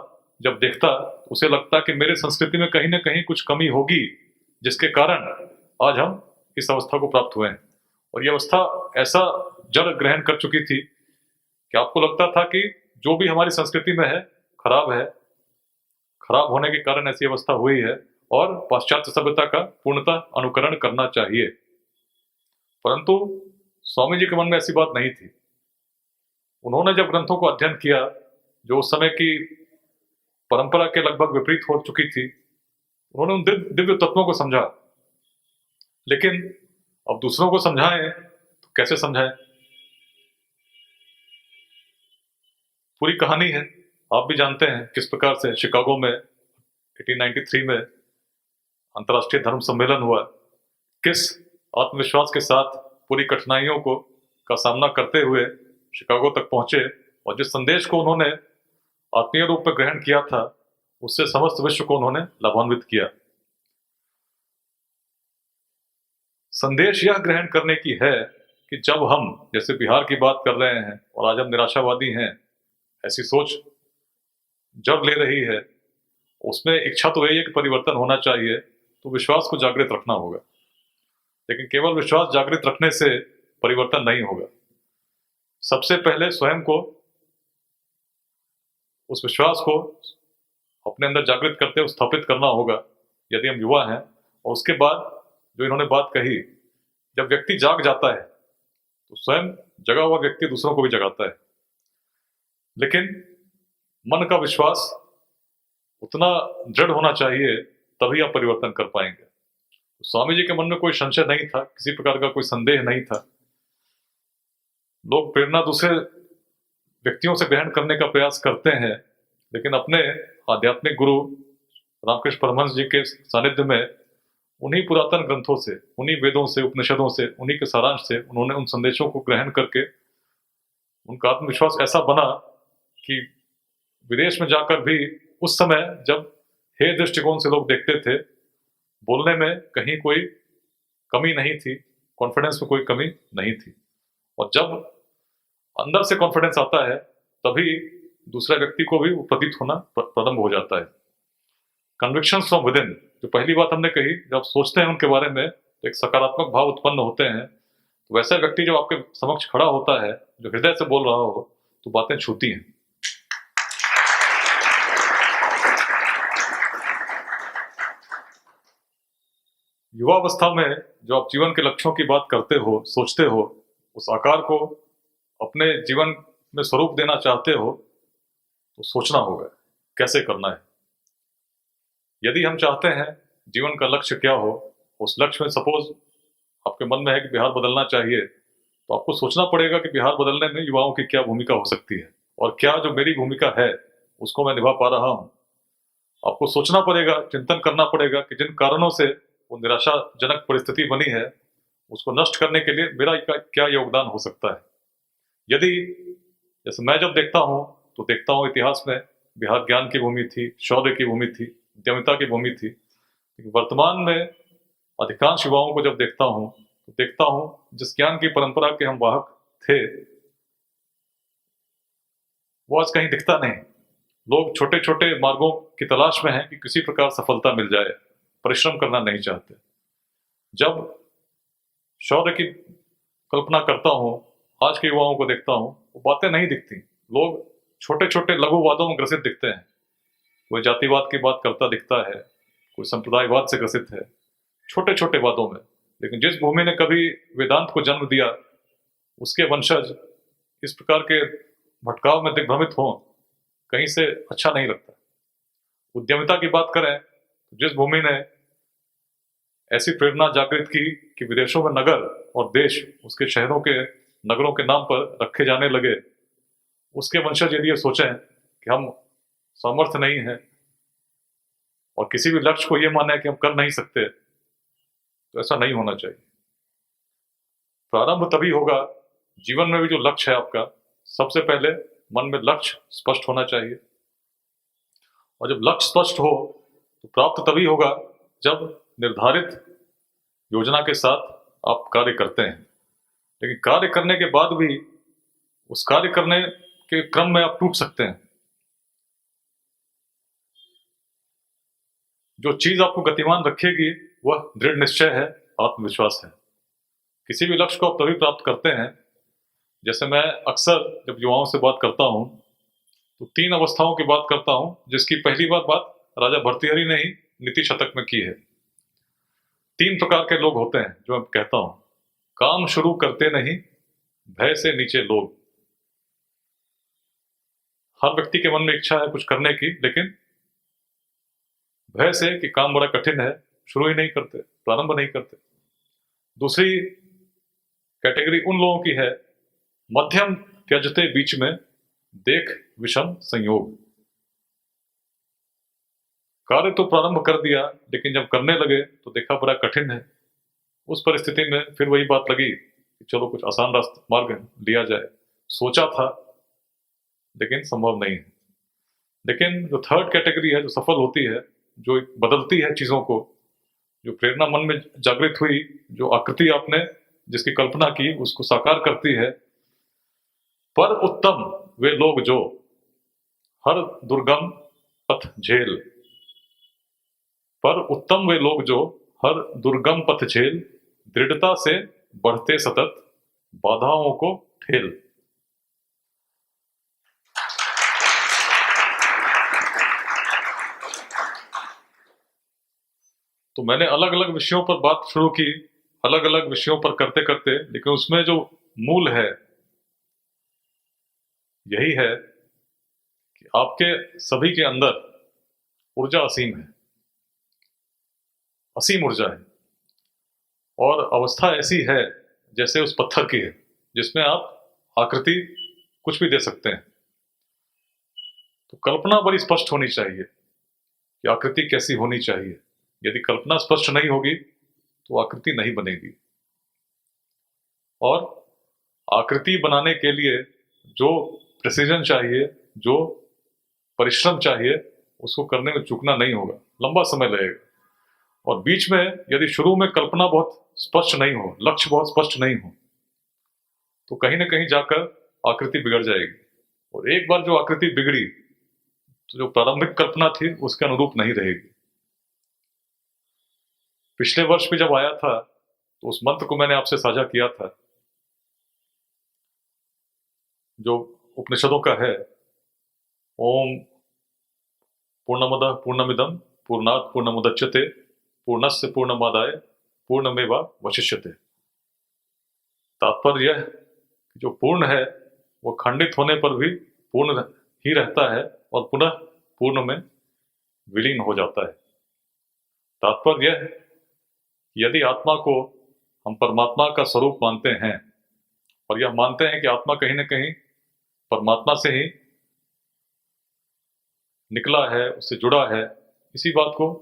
जब देखता उसे लगता कि मेरे संस्कृति में कहीं ना कहीं कुछ कमी होगी, जिसके कारण आज हम इस अवस्था को प्राप्त हुए हैं। और यह अवस्था ऐसा जड़ ग्रहण कर चुकी थी कि आपको लगता था कि जो भी हमारी संस्कृति में है खराब है, खराब होने के कारण ऐसी अवस्था हुई है और पाश्चात्य सभ्यता का पूर्णतः अनुकरण करना चाहिए। परंतु स्वामी जी के मन में ऐसी बात नहीं थी। उन्होंने जब ग्रंथों को अध्ययन किया जो उस समय की परंपरा के लगभग विपरीत हो चुकी थी, उन्होंने उन दिव्य तत्वों को समझा। लेकिन अब दूसरों को समझाएं तो कैसे समझाएं? पूरी कहानी है, आप भी जानते हैं किस प्रकार से शिकागो में 1893 में अंतर्राष्ट्रीय धर्म सम्मेलन हुआ, किस आत्मविश्वास के साथ पूरी कठिनाइयों को का सामना करते हुए शिकागो तक पहुंचे, और जिस संदेश को उन्होंने आत्मीय रूप में ग्रहण किया था उससे समस्त विश्व को उन्होंने लाभान्वित किया। संदेश यह ग्रहण करने की है कि जब हम जैसे बिहार की बात कर रहे हैं और आज हम निराशावादी हैं, ऐसी सोच जब ले रही है, उसमें इच्छा तो यही है कि परिवर्तन होना चाहिए, तो विश्वास को जागृत रखना होगा। लेकिन केवल विश्वास जागृत रखने से परिवर्तन नहीं होगा। सबसे पहले स्वयं को, उस विश्वास को अपने अंदर जागृत करते हुए स्थापित करना होगा यदि हम युवा हैं। और उसके बाद जो इन्होंने बात कही, जब व्यक्ति जाग जाता है तो स्वयं जगा हुआ व्यक्ति दूसरों को भी जगाता है। लेकिन मन का विश्वास उतना दृढ़ होना चाहिए, तभी आप परिवर्तन कर पाएंगे। तो स्वामी जी के मन में कोई संशय नहीं था, किसी प्रकार का कोई संदेह नहीं था। लोग प्रेरणा दूसरे व्यक्तियों से ग्रहण करने का प्रयास करते हैं, लेकिन अपने आध्यात्मिक गुरु रामकृष्ण परमहंस जी के सानिध्य में उन्हीं पुरातन ग्रंथों से, उन्हीं वेदों से, उपनिषदों से, उन्हीं के सारांश से उन्होंने उन संदेशों को ग्रहण करके उनका आत्मविश्वास ऐसा बना कि विदेश में जाकर भी उस समय जब हे दृष्टिकोण से लोग देखते थे, बोलने में कहीं कोई कमी नहीं थी, कॉन्फिडेंस में कोई कमी नहीं थी। और जब अंदर से कॉन्फिडेंस आता है तभी दूसरे व्यक्ति को भी प्रतीत होना प्रारंभ हो जाता है। कन्विक्शन फ्रॉम विदिन, जो पहली बात हमने कही, जब आप सोचते हैं उनके बारे में तो एक सकारात्मक भाव उत्पन्न होते हैं। तो वैसा व्यक्ति जब आपके समक्ष खड़ा होता है, जो हृदय से बोल रहा हो, तो बातें छूती हैं। युवावस्था में जो आप जीवन के लक्ष्यों की बात करते हो, सोचते हो, उस आकार को अपने जीवन में स्वरूप देना चाहते हो, तो सोचना होगा कैसे करना है। यदि हम चाहते हैं जीवन का लक्ष्य क्या हो, उस लक्ष्य में सपोज आपके मन में है कि बिहार बदलना चाहिए, तो आपको सोचना पड़ेगा कि बिहार बदलने में युवाओं की क्या भूमिका हो सकती है, और क्या जो मेरी भूमिका है उसको मैं निभा पा रहा हूँ। आपको सोचना पड़ेगा, चिंतन करना पड़ेगा कि जिन कारणों से वो निराशाजनक परिस्थिति बनी है, उसको नष्ट करने के लिए मेरा क्या योगदान हो सकता है। यदि जैसे मैं जब देखता हूँ तो देखता हूँ इतिहास में बिहार ज्ञान की भूमि थी, शौर्य की भूमि थी, उद्यमिता की भूमि थी। वर्तमान में अधिकांश युवाओं को जब देखता हूँ तो देखता हूँ जिस ज्ञान की परंपरा के हम वाहक थे वो आज कहीं दिखता नहीं। लोग छोटे छोटे मार्गों की तलाश में हैं कि किसी प्रकार सफलता मिल जाए, परिश्रम करना नहीं चाहते। जब शौर्य की कल्पना करता हूँ, आज के युवाओं को देखता हूँ, वो बातें नहीं दिखती। लोग छोटे छोटे लघुवादों में ग्रसित दिखते हैं। कोई जातिवाद की बात करता दिखता है, कोई संप्रदायवाद से ग्रसित है, छोटे छोटे वादों में। लेकिन जिस भूमि ने कभी वेदांत को जन्म दिया, उसके वंशज इस प्रकार के भटकाव में दिग्भ्रमित हों, कहीं से अच्छा नहीं लगता। उद्यमिता की बात करें तो जिस भूमि ने ऐसी प्रेरणा जागृत की कि विदेशों में नगर और देश उसके शहरों के, नगरों के नाम पर रखे जाने लगे, उसके वंशज यदि ये सोचें कि हम सामर्थ्य नहीं है और किसी भी लक्ष्य को ये माने कि हम कर नहीं सकते, तो ऐसा नहीं होना चाहिए। प्रारंभ तभी होगा, जीवन में भी जो लक्ष्य है आपका, सबसे पहले मन में लक्ष्य स्पष्ट होना चाहिए। और जब लक्ष्य स्पष्ट हो तो प्राप्त तभी होगा जब निर्धारित योजना के साथ आप कार्य करते हैं। लेकिन कार्य करने के बाद भी उस कार्य करने के क्रम में आप टूट सकते हैं। जो चीज आपको गतिमान रखेगी वह दृढ़ निश्चय है, आत्मविश्वास है। किसी भी लक्ष्य को आप तभी प्राप्त करते हैं, जैसे मैं अक्सर जब युवाओं से बात करता हूं तो 3 अवस्थाओं की बात करता हूं, जिसकी पहली बात राजा भर्तृहरि ने ही नीति शतक में की है। 3 प्रकार के लोग होते हैं जो मैं कहता हूं। काम शुरू करते नहीं, भय से नीचे लोग। हर व्यक्ति के मन में इच्छा है कुछ करने की, लेकिन भय से कि काम बड़ा कठिन है शुरू ही नहीं करते, प्रारंभ नहीं करते। दूसरी कैटेगरी उन लोगों की है, मध्यम त्यजते बीच में, देख विषम संयोग। कार्य तो प्रारंभ कर दिया, लेकिन जब करने लगे तो देखा बड़ा कठिन है। उस परिस्थिति में फिर वही बात लगी कि चलो कुछ आसान रास्ता मार्ग लिया जाए। सोचा था लेकिन संभव नहीं है। लेकिन जो थर्ड कैटेगरी है, जो सफल होती है, जो बदलती है चीजों को, जो प्रेरणा मन में जागृत हुई, जो आकृति आपने जिसकी कल्पना की उसको साकार करती है, पर उत्तम वे लोग जो हर दुर्गम पथ झेल। पर उत्तम वे लोग जो हर दुर्गम पथ झेल, दृढ़ता से बढ़ते सतत बाधाओं को ठेल। तो मैंने अलग अलग विषयों पर बात शुरू की, अलग अलग विषयों पर करते करते, लेकिन उसमें जो मूल है यही है कि आपके सभी के अंदर ऊर्जा असीम है, असीम ऊर्जा है। और अवस्था ऐसी है जैसे उस पत्थर की है, जिसमें आप आकृति कुछ भी दे सकते हैं। तो कल्पना बड़ी स्पष्ट होनी चाहिए कि आकृति कैसी होनी चाहिए। यदि कल्पना स्पष्ट नहीं होगी तो आकृति नहीं बनेगी। और आकृति बनाने के लिए जो प्रिसीजन चाहिए, जो परिश्रम चाहिए, उसको करने में चूकना नहीं होगा, लंबा समय लगेगा। और बीच में यदि शुरू में कल्पना बहुत स्पष्ट नहीं हो, लक्ष्य बहुत स्पष्ट नहीं हो, तो कहीं ना कहीं जाकर आकृति बिगड़ जाएगी। और एक बार जो आकृति बिगड़ी तो जो प्रारंभिक कल्पना थी उसके अनुरूप नहीं रहेगी। पिछले वर्ष भी जब आया था तो उस मंत्र को मैंने आपसे साझा किया था, जो उपनिषदों का है, ओम पूर्णमदः पूर्णमिदं पूर्णात् पूर्णमुदच्यते पूर्णस्य पूर्णमादाय पूर्णमेवावशिष्यते। तात्पर्य यह कि जो पूर्ण है वो खंडित होने पर भी पूर्ण ही रहता है और पुनः पूर्ण में विलीन हो जाता है। तात्पर्य यह कि यदि आत्मा को हम परमात्मा का स्वरूप मानते हैं और यह मानते हैं कि आत्मा कहीं ना कहीं परमात्मा से ही निकला है, उससे जुड़ा है, इसी बात को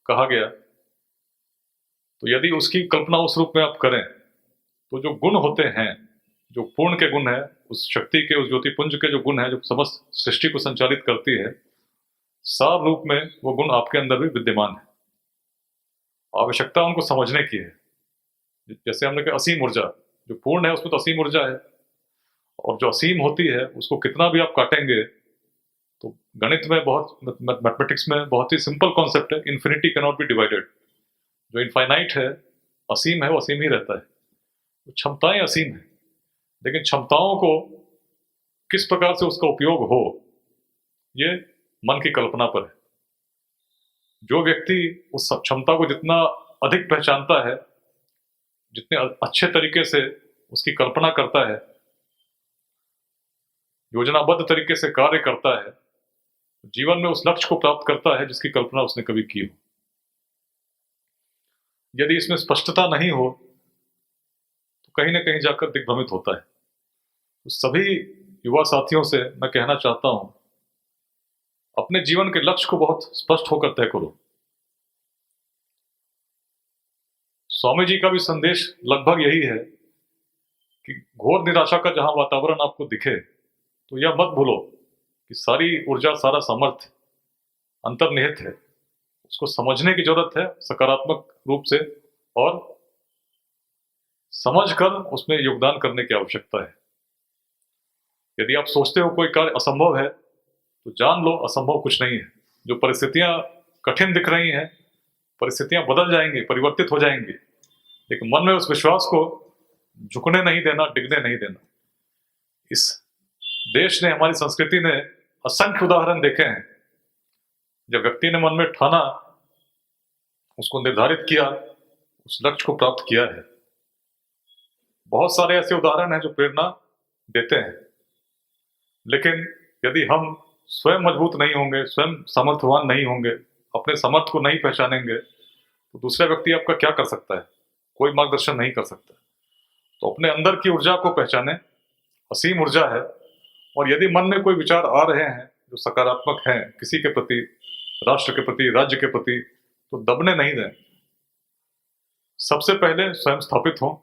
कहा गया, तो यदि उसकी कल्पना उस रूप में आप करें तो जो गुण होते हैं, जो पूर्ण के गुण है, उस शक्ति के, उस ज्योतिपुंज के जो गुण है, जो समस्त सृष्टि को संचालित करती है, सार रूप में वो गुण आपके अंदर भी विद्यमान है। आवश्यकता उनको समझने की है। जैसे हमने कहा असीम ऊर्जा, जो पूर्ण है उसमें तो असीम ऊर्जा है, और जो असीम होती है उसको कितना भी आप काटेंगे, तो गणित में बहुत, मैथमेटिक्स में बहुत ही सिंपल कॉन्सेप्ट है, infinity can not be divided. जो इनफाइनाइट है, असीम है, वो असीम ही रहता है। तो क्षमताएं असीम है, लेकिन क्षमताओं को किस प्रकार से उसका उपयोग हो, ये मन की कल्पना पर है। जो व्यक्ति उस क्षमता को जितना अधिक पहचानता है, जितने अच्छे तरीके से उसकी कल्पना करता है, योजनाबद्ध तरीके से कार्य करता है, जीवन में उस लक्ष्य को प्राप्त करता है जिसकी कल्पना उसने कभी की हो। यदि इसमें स्पष्टता नहीं हो तो कहीं ना कहीं जाकर दिग्भ्रमित होता है। तो सभी युवा साथियों से मैं कहना चाहता हूं, अपने जीवन के लक्ष्य को बहुत स्पष्ट होकर तय करो। स्वामी जी का भी संदेश लगभग यही है कि घोर निराशा का जहां वातावरण आपको दिखे तो यह मत भूलो कि सारी ऊर्जा, सारा सामर्थ्य अंतर्निहित है। उसको समझने की जरूरत है सकारात्मक रूप से, और समझकर उसमें योगदान करने की आवश्यकता है। यदि आप सोचते हो कोई कार्य असंभव है तो जान लो असंभव कुछ नहीं है। जो परिस्थितियां कठिन दिख रही हैं, परिस्थितियां बदल जाएंगी, परिवर्तित हो जाएंगी, लेकिन मन में उस विश्वास को झुकने नहीं देना, डिगने नहीं देना। इस देश ने, हमारी संस्कृति ने असंख्य उदाहरण देखे हैं जब व्यक्ति ने मन में ठाना, उसको निर्धारित किया, उस लक्ष्य को प्राप्त किया है। बहुत सारे ऐसे उदाहरण हैं जो प्रेरणा देते हैं, लेकिन यदि हम स्वयं मजबूत नहीं होंगे, स्वयं सामर्थ्यवान नहीं होंगे, अपने सामर्थ्य को नहीं पहचानेंगे, तो दूसरा व्यक्ति आपका क्या कर सकता है? कोई मार्गदर्शन नहीं कर सकता। तो अपने अंदर की ऊर्जा को पहचाने, असीम ऊर्जा है। और यदि मन में कोई विचार आ रहे हैं जो सकारात्मक हैं किसी के प्रति, राष्ट्र के प्रति, राज्य के प्रति, तो दबने नहीं दें। सबसे पहले स्वयं स्थापित हों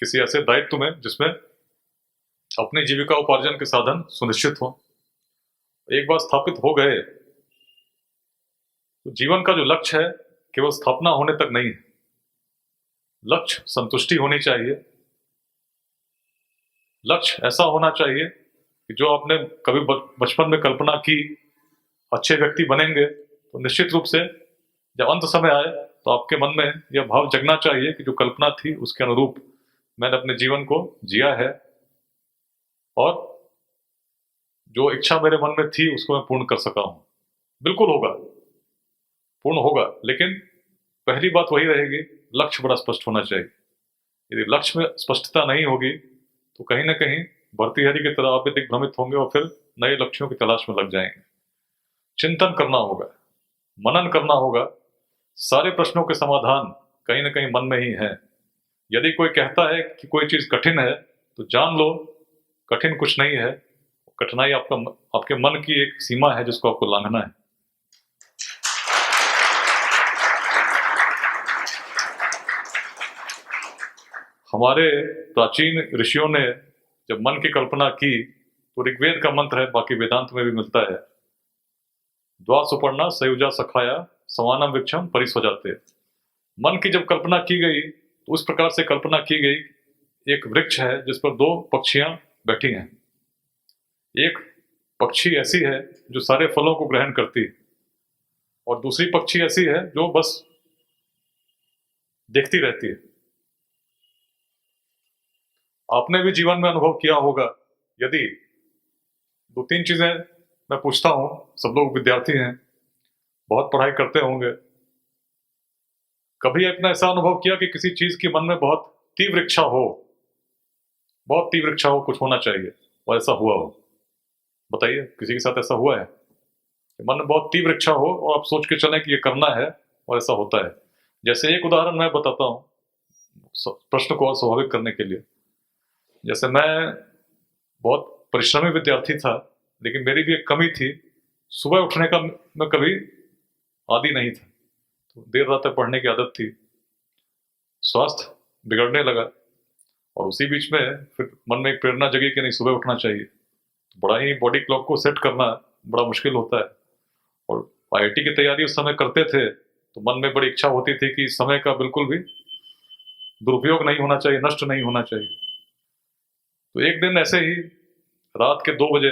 किसी ऐसे दायित्व में जिसमें अपनी जीविका उपार्जन के साधन सुनिश्चित हों। एक बार स्थापित हो गए तो जीवन का जो लक्ष्य है केवल स्थापना होने तक नहीं है। लक्ष्य संतुष्टि होनी चाहिए। लक्ष्य ऐसा होना चाहिए कि जो आपने कभी बचपन में कल्पना की, अच्छे व्यक्ति बनेंगे, तो निश्चित रूप से जब अंत समय आए तो आपके मन में यह भाव जगना चाहिए कि जो कल्पना थी उसके अनुरूप मैंने अपने जीवन को जिया है, और जो इच्छा मेरे मन में थी उसको मैं पूर्ण कर सका हूं। बिल्कुल होगा, पूर्ण होगा, लेकिन पहली बात वही रहेगी, लक्ष्य बड़ा स्पष्ट होना चाहिए। यदि लक्ष्य में स्पष्टता नहीं होगी तो कहीं ना कहीं भर्तृहरि की तरह आप भी दिग्भ्रमित होंगे और फिर नए लक्ष्यों की तलाश में लग जाएंगे। चिंतन करना होगा, मनन करना होगा। सारे प्रश्नों के समाधान कहीं ना कहीं मन में ही है। यदि कोई कहता है कि कोई चीज कठिन है तो जान लो कठिन कुछ नहीं है। कठिनाई आपके मन की एक सीमा है जिसको आपको लांघना है। हमारे प्राचीन ऋषियों ने जब मन की कल्पना की तो ऋग्वेद का मंत्र है, बाकी वेदांत में भी मिलता है, द्वा सुपर्णा सयुजा सखाया समानम वृक्षम परिस्वजाते। मन की जब कल्पना की गई तो उस प्रकार से कल्पना की गई, एक वृक्ष है जिस पर दो पक्षियां बैठी हैं। एक पक्षी ऐसी है जो सारे फलों को ग्रहण करती है, और दूसरी पक्षी ऐसी है जो बस देखती रहती है। आपने भी जीवन में अनुभव किया होगा। यदि दो तीन चीजें मैं पूछता हूं, सब लोग विद्यार्थी हैं, बहुत पढ़ाई करते होंगे, कभी अपना ऐसा अनुभव किया कि किसी चीज की मन में बहुत तीव्र इच्छा हो, बहुत तीव्र इच्छा हो, कुछ होना चाहिए, और ऐसा हुआ हो? बताइए, किसी के साथ ऐसा हुआ है? मन में बहुत तीव्र इच्छा हो और आप सोच के चलें कि ये करना है, और ऐसा होता है। जैसे एक उदाहरण मैं बताता हूं प्रश्न को और स्वाभाविक करने के लिए। जैसे मैं बहुत परिश्रमी विद्यार्थी था, लेकिन मेरी भी एक कमी थी, सुबह उठने का मैं कभी आदी नहीं था, तो देर रात तक पढ़ने की आदत थी। स्वास्थ्य बिगड़ने लगा, और उसी बीच में फिर मन में एक प्रेरणा जगी कि नहीं, सुबह उठना चाहिए। तो बड़ा ही बॉडी क्लॉक को सेट करना बड़ा मुश्किल होता है, और आईआईटी की तैयारी उस समय करते थे तो मन में बड़ी इच्छा होती थी कि समय का बिल्कुल भी दुरुपयोग नहीं होना चाहिए, नष्ट नहीं होना चाहिए। तो एक दिन ऐसे ही रात के 2 बजे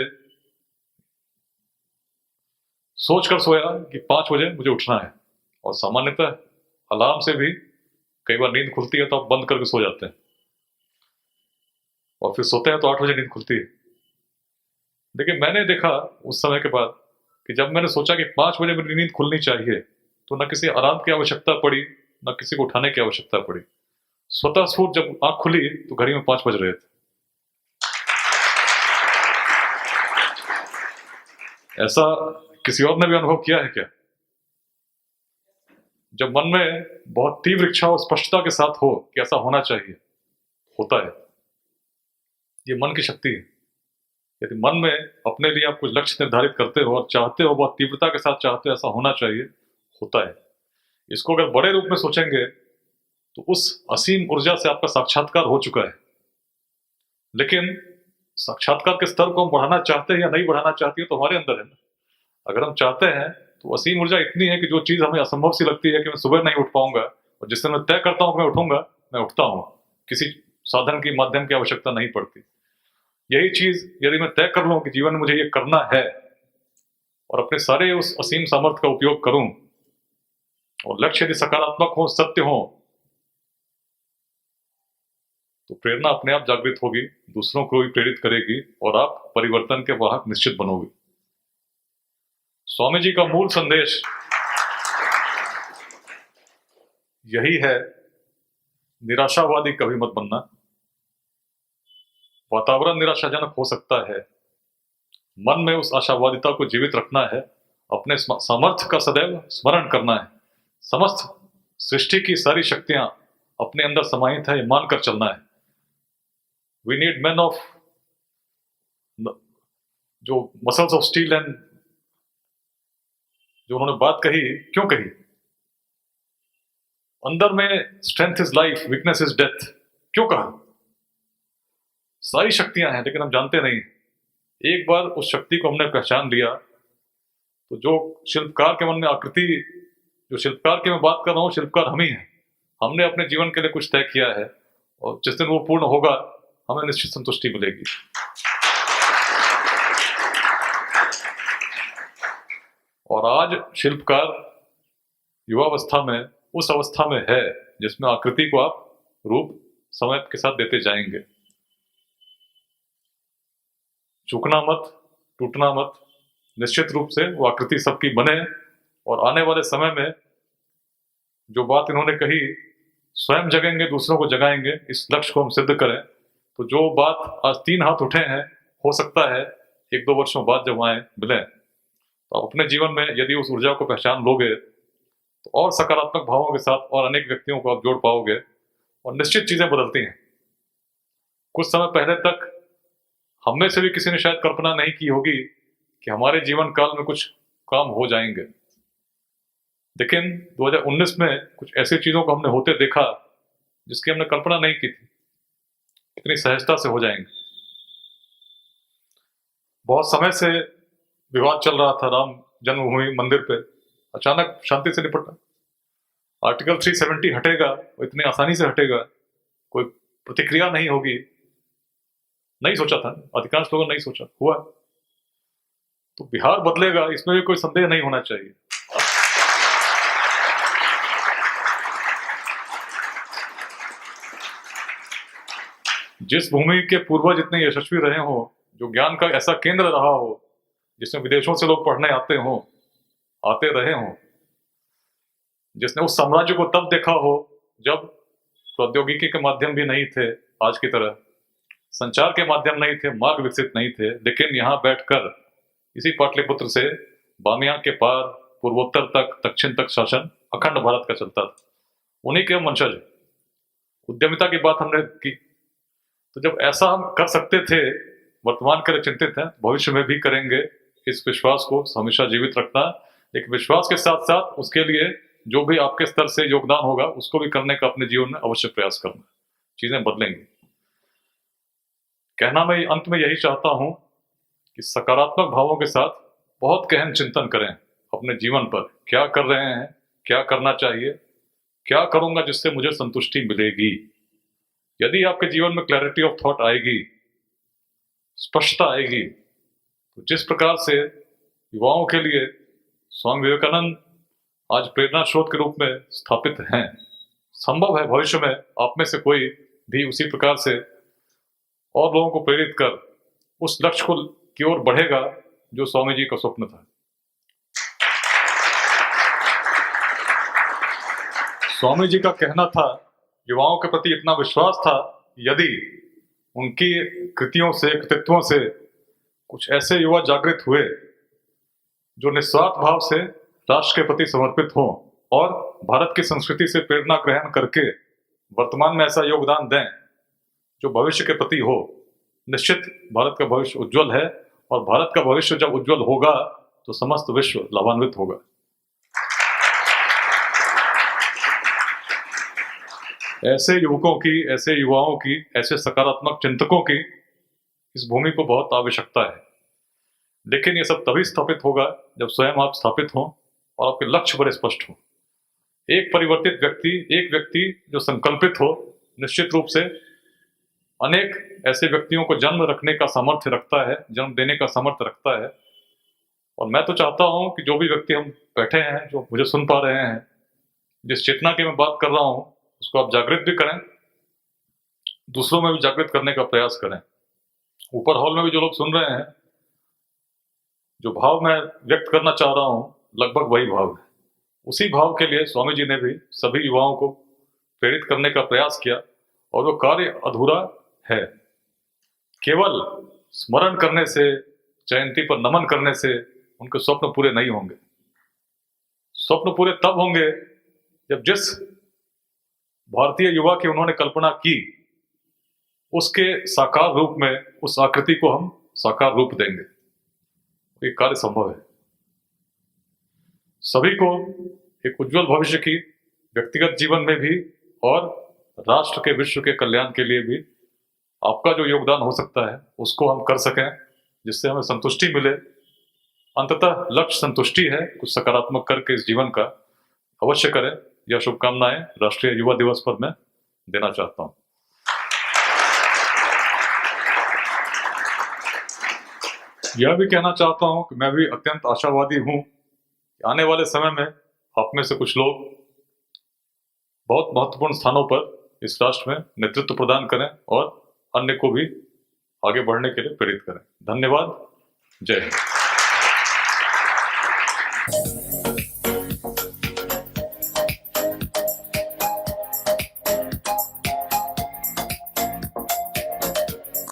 सोचकर सोया कि 5 बजे मुझे उठना है, और सामान्यतः अलार्म से भी कई बार नींद खुलती है तो आप बंद करके सो जाते हैं, और फिर सोते हैं तो 8 बजे नींद खुलती है। लेकिन मैंने देखा उस समय के बाद कि जब मैंने सोचा कि 5 बजे मेरी नींद खुलनी चाहिए, तो न किसी आराम की आवश्यकता पड़ी, न किसी को उठाने की आवश्यकता पड़ी। स्वतः स्फूर्त जब आंख खुली तो घड़ी में 5 बज रहे थे। ऐसा किसी और ने भी अनुभव किया है क्या? जब मन में बहुत तीव्र इच्छा और स्पष्टता के साथ हो कि ऐसा होना चाहिए, होता है। ये मन की शक्ति है। यदि मन में अपने लिए आप कुछ लक्ष्य निर्धारित करते हो और चाहते हो, बहुत तीव्रता के साथ चाहते हो ऐसा होना चाहिए, होता है। इसको अगर बड़े रूप में सोचेंगे तो उस असीम ऊर्जा से आपका साक्षात्कार हो चुका है। लेकिन साक्षात्कार के स्तर को हम बढ़ाना चाहते हैं या नहीं बढ़ाना चाहते हैं तो हमारे अंदर है ना। अगर हम चाहते हैं तो असीम ऊर्जा इतनी है कि जो चीज हमें असंभव सी लगती है कि मैं सुबह नहीं उठ पाऊंगा, और जिस दिन मैं तय करता हूं कि मैं उठूंगा, मैं उठता हूं, किसी साधन की माध्यम की आवश्यकता नहीं पड़ती। यही चीज यदि मैं तय कर लूं कि जीवन में मुझे ये करना है और अपने सारे उस असीम सामर्थ्य का उपयोग करूं, और लक्ष्य यदि सकारात्मक हो, सत्य हो, तो प्रेरणा अपने आप जागृत होगी, दूसरों को भी प्रेरित करेगी और आप परिवर्तन के वाहक निश्चित बनोगे। स्वामी जी का मूल संदेश यही है, निराशावादी कभी मत बनना। वातावरण निराशाजनक हो सकता है, मन में उस आशावादिता को जीवित रखना है, अपने सामर्थ्य का सदैव स्मरण करना है, समस्त सृष्टि की सारी शक्तियां अपने अंदर समाहित है, मानकर चलना है। वी नीड मैन ऑफ जो मसल्स ऑफ स्टील एंड जो उन्होंने बात कही, क्यों कही? अंदर में strength is life, weakness is death, क्यों कहा? सारी शक्तियां हैं लेकिन हम जानते नहीं। एक बार उस शक्ति को हमने पहचान लिया तो जो शिल्पकार के मन में आकृति, जो शिल्पकार की मैं बात कर रहा हूं, शिल्पकार हम ही हैं। हमने अपने जीवन के लिए कुछ तय किया है और जिस दिन वो पूर्ण होगा हमें निश्चित संतुष्टि मिलेगी। और आज शिल्पकार युवावस्था में उस अवस्था में है जिसमें आकृति को आप रूप समय के साथ देते जाएंगे। चूकना मत, टूटना मत, निश्चित रूप से वो आकृति सबकी बने और आने वाले समय में जो बात इन्होंने कही, स्वयं जगेंगे, दूसरों को जगाएंगे, इस लक्ष्य को हम सिद्ध करें। तो जो बात आज 3 हाथ उठे हैं, हो सकता है 1-2 वर्षों बाद जब आए मिले, तो आप अपने जीवन में यदि उस ऊर्जा को पहचान लोगे तो और सकारात्मक भावों के साथ और अनेक व्यक्तियों को आप जोड़ पाओगे और निश्चित चीजें बदलती हैं। कुछ समय पहले तक हम में से भी किसी ने शायद कल्पना नहीं की होगी कि हमारे जीवन काल में कुछ काम हो जाएंगे, लेकिन 2019 में कुछ ऐसी चीजों को हमने होते देखा जिसकी हमने कल्पना नहीं की थी, कितनी सहजता से हो जाएंगे। बहुत समय से विवाद चल रहा था राम जन्मभूमि मंदिर पे, अचानक शांति से निपटा। आर्टिकल 370 हटेगा, वो इतनी आसानी से हटेगा, कोई प्रतिक्रिया नहीं होगी, नहीं सोचा था, अधिकांश लोगों ने नहीं सोचा, हुआ। तो बिहार बदलेगा, इसमें भी कोई संदेह नहीं होना चाहिए। जिस भूमि के पूर्वज इतने यशस्वी रहे हो, जो ज्ञान का ऐसा केंद्र रहा हो, जिसमें विदेशों से लोग पढ़ने आते रहे हो, जिसने उस साम्राज्य को तब देखा हो जब प्रौद्योगिकी के माध्यम भी नहीं थे आज की तरह, संचार के माध्यम नहीं थे, मार्ग विकसित नहीं थे, लेकिन यहाँ बैठकर इसी पाटलिपुत्र से बामियां के पार पूर्वोत्तर तक, दक्षिण तक शासन अखंड भारत का चलता था। उन्हीं के वंशज। उद्यमिता की बात हमने की, तो जब ऐसा हम कर सकते थे, वर्तमान के लिए चिंतित हैं, भविष्य में भी करेंगे। इस विश्वास को हमेशा जीवित रखना, एक विश्वास के साथ साथ उसके लिए जो भी आपके स्तर से योगदान होगा उसको भी करने का अपने जीवन में अवश्य प्रयास करना, चीजें बदलेंगी। कहना मैं अंत में यही चाहता हूं कि सकारात्मक भावों के साथ बहुत गहन चिंतन करें अपने जीवन पर, क्या कर रहे हैं, क्या करना चाहिए, क्या करूंगा जिससे मुझे संतुष्टि मिलेगी। यदि आपके जीवन में क्लैरिटी ऑफ थॉट आएगी, स्पष्टता आएगी, तो जिस प्रकार से युवाओं के लिए स्वामी विवेकानंद आज प्रेरणा स्रोत के रूप में स्थापित हैं, संभव है भविष्य में आप में से कोई भी उसी प्रकार से और लोगों को प्रेरित कर उस लक्ष्य को की ओर बढ़ेगा जो स्वामी जी का स्वप्न था। स्वामी जी का कहना था, युवाओं के प्रति इतना विश्वास था, यदि उनकी कृतियों से, कृतित्वों से कुछ ऐसे युवा जागृत हुए जो निस्वार्थ भाव से राष्ट्र के प्रति समर्पित हों और भारत की संस्कृति से प्रेरणा ग्रहण करके वर्तमान में ऐसा योगदान दें जो भविष्य के प्रति हो, निश्चित भारत का भविष्य उज्जवल है। और भारत का भविष्य जब उज्जवल होगा तो समस्त विश्व लाभान्वित होगा। ऐसे युवकों की, ऐसे युवाओं की, ऐसे सकारात्मक चिंतकों की इस भूमि को बहुत आवश्यकता है। लेकिन ये सब तभी स्थापित होगा जब स्वयं आप स्थापित हों और आपके लक्ष्य बड़े स्पष्ट हों। एक परिवर्तित व्यक्ति, एक व्यक्ति जो संकल्पित हो, निश्चित रूप से अनेक ऐसे व्यक्तियों को जन्म रखने का सामर्थ्य रखता है, जन्म देने का सामर्थ्य रखता है। और मैं तो चाहता हूं कि जो भी व्यक्ति हम बैठे हैं, जो मुझे सुन पा रहे हैं, जिस चेतना की मैं बात कर रहा हूं, उसको आप जागृत भी करें, दूसरों में भी जागृत करने का प्रयास करें। ऊपर हॉल में भी जो लोग सुन रहे हैं, जो भाव मैं व्यक्त करना चाह रहा हूं, लगभग वही भाव है। उसी भाव के लिए स्वामी जी ने भी सभी युवाओं को प्रेरित करने का प्रयास किया और वो कार्य अधूरा है। केवल स्मरण करने से, जयंती पर नमन करने से उनके स्वप्न पूरे नहीं होंगे। स्वप्न पूरे तब होंगे जब जिस भारतीय युवा की उन्होंने कल्पना की, उसके साकार रूप में उस आकृति को हम साकार रूप देंगे। ये कार्य संभव है। सभी को एक उज्जवल भविष्य की, व्यक्तिगत जीवन में भी और राष्ट्र के, विश्व के कल्याण के लिए भी आपका जो योगदान हो सकता है उसको हम कर सकें, जिससे हमें संतुष्टि मिले। अंततः लक्ष्य संतुष्टि है। कुछ सकारात्मक करके इस जीवन का अवश्य करें। यह शुभकामनाएं राष्ट्रीय युवा दिवस पर मैं देना चाहता हूं। यह भी कहना चाहता हूं कि मैं भी अत्यंत आशावादी हूं कि आने वाले समय में आप में से कुछ लोग बहुत महत्वपूर्ण स्थानों पर इस राष्ट्र में नेतृत्व प्रदान करें और अन्य को भी आगे बढ़ने के लिए प्रेरित करें। धन्यवाद। जय हिंद।